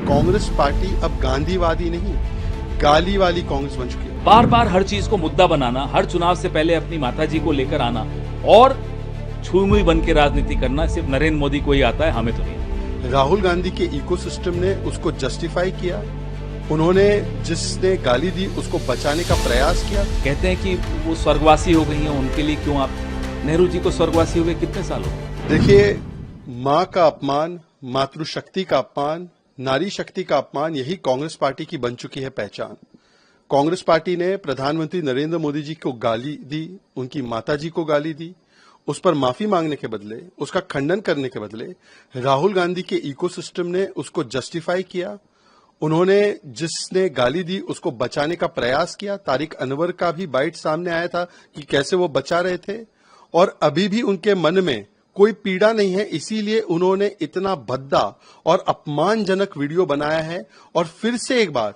Congress party अब गांधीवादी नहीं, गाली वाली कांग्रेस बन चुकी है। बार बार हर चीज को मुद्दा बनाना, हर चुनाव से पहले अपनी माताजी को लेकर आना और छुई बन के राजनीति करना सिर्फ नरेंद्र मोदी को ही आता है, हमें तो नहीं। राहुल गांधी के इकोसिस्टम ने उसको जस्टिफाई किया, उन्होंने जिसने गाली दी उसको बचाने का प्रयास किया। कहते हैं कि वो स्वर्गवासी हो गई हैं, उनके लिए क्यों आप? नेहरू जी को स्वर्गवासी हुए कितने साल हो गए? देखिए, माँ का अपमान, मातृशक्ति का अपमान, नारी शक्ति का अपमान, यही कांग्रेस पार्टी की बन चुकी है पहचान। कांग्रेस पार्टी ने प्रधानमंत्री नरेंद्र मोदी जी को गाली दी, उनकी माताजी को गाली दी, उस पर माफी मांगने के बदले, उसका खंडन करने के बदले राहुल गांधी के इकोसिस्टम ने उसको जस्टिफाई किया, उन्होंने जिसने गाली दी उसको बचाने का प्रयास किया। तारिक अनवर का भी बाइट सामने आया था कि कैसे वो बचा रहे थे, और अभी भी उनके मन में कोई पीड़ा नहीं है, इसीलिए उन्होंने इतना भद्दा और अपमानजनक वीडियो बनाया है। और फिर से एक बार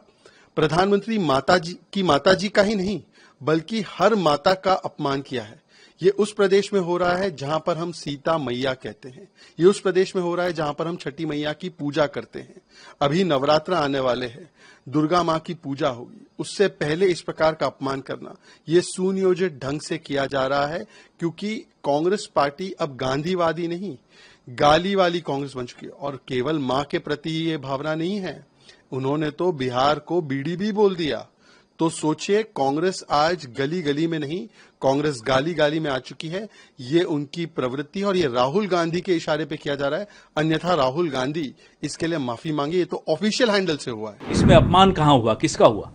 प्रधानमंत्री माताजी का ही नहीं बल्कि हर माता का अपमान किया है। ये उस प्रदेश में हो रहा है जहां पर हम सीता मैया कहते हैं, ये उस प्रदेश में हो रहा है जहां पर हम छठी मैया की पूजा करते हैं। अभी नवरात्र आने वाले हैं, दुर्गा मां की पूजा होगी, उससे पहले इस प्रकार का अपमान करना ये सुनियोजित ढंग से किया जा रहा है, क्योंकि कांग्रेस पार्टी अब गांधीवादी नहीं, गाली वाली कांग्रेस बन चुकी है। और केवल मां के प्रति ये भावना नहीं है, उन्होंने तो बिहार को बीड़ी भी बोल दिया। तो सोचिए, कांग्रेस आज गली गली में नहीं, कांग्रेस गाली गाली में आ चुकी है। ये उनकी प्रवृत्ति है और ये राहुल गांधी के इशारे पे किया जा रहा है, अन्यथा राहुल गांधी इसके लिए माफी मांगे। ये तो ऑफिशियल हैंडल से हुआ है। इसमें अपमान कहां हुआ, किसका हुआ?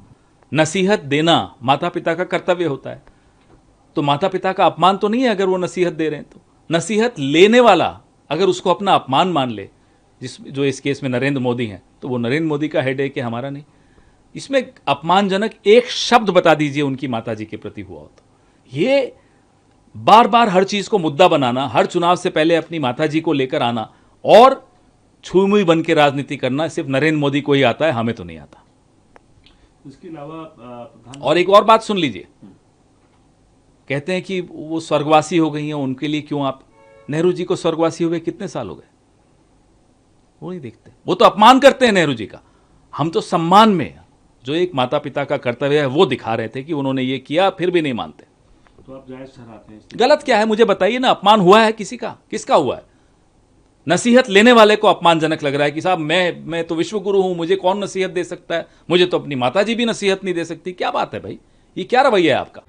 नसीहत देना माता पिता का कर्तव्य होता है, तो माता पिता का अपमान तो नहीं है अगर वो नसीहत दे रहे हैं। तो नसीहत लेने वाला अगर उसको अपना अपमान मान ले, जो इस केस में नरेंद्र मोदी हैं, तो वो नरेंद्र मोदी का हेडेक है, हमारा नहीं। इसमें अपमानजनक एक शब्द बता दीजिए उनकी माताजी के प्रति हुआ हो तो। ये बार बार हर चीज को मुद्दा बनाना, हर चुनाव से पहले अपनी माताजी को लेकर आना और छुई बन के राजनीति करना सिर्फ नरेंद्र मोदी को ही आता है, हमें तो नहीं आता। इसके अलावा और एक और बात सुन लीजिए, कहते हैं कि वो स्वर्गवासी हो गई हैं, उनके लिए क्यों आप? नेहरू जी को स्वर्गवासी हुए कितने साल हो गए? वो नहीं देखते, वो तो अपमान करते हैं नेहरू जी का। हम तो सम्मान में जो एक माता पिता का कर्तव्य है वो दिखा रहे थे कि उन्होंने ये किया, फिर भी नहीं मानते। तो आप जायज ठहराते हैं? गलत क्या है मुझे बताइए ना। अपमान हुआ है किसी का? किसका हुआ है? नसीहत लेने वाले को अपमानजनक लग रहा है कि साहब मैं तो विश्व गुरु हूं, मुझे कौन नसीहत दे सकता है? मुझे तो अपनी माताजी भी नसीहत नहीं दे सकती। क्या बात है भाई, ये क्या रवैया है आपका?